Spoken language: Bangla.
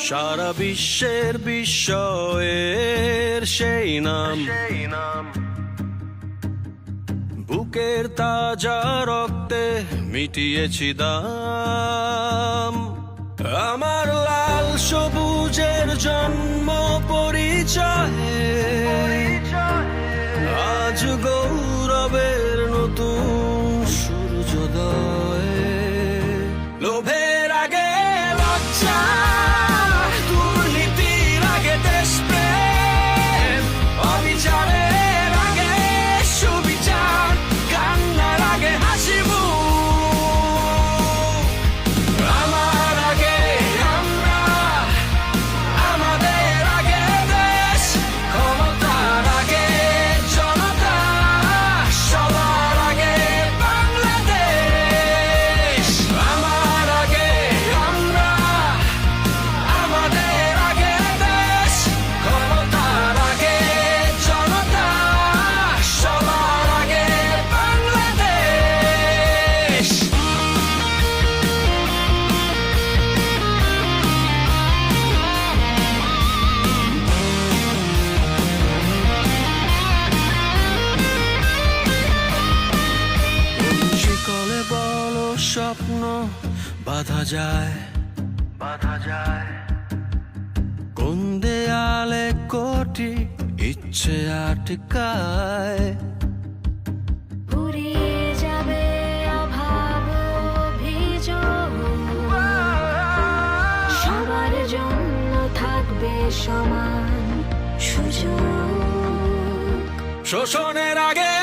সারা বিশ্বের বিস্ময়ের সেই নাম, বুকের তাজা রক্তে মিটিয়েছি দাম। আমার লাল সবুজের জন্ম পরিচয়ে আজ গৌরবের নতুন সূর্যোদয়। লোভের আগে লজ্জা, দুর্নীতির আগে দেশপ্রেম, অবিচারের আগে সুবিচার, কান্নার আগে হাসি মুখ। আমার আগে আমরা, আমাদের আগে দেশ, ক্ষমতার আগে জনতা, সবার আগে বাংলাদেশ। আমার আগে আমরা, আমাদের আগে দেশ, ক্ষমতার আগে জনতা, সবার আগে বাংলাদেশ। শিকলে বলো স্বপ্ন বাঁধা যায়, কোন দেয়ালে কোটি ইচ্ছে আটকায়। ফুরিয়ে যাবে অভাব অভিযোগ, সবার জন্য থাকবে সমান সুযোগ। শোষণের আগে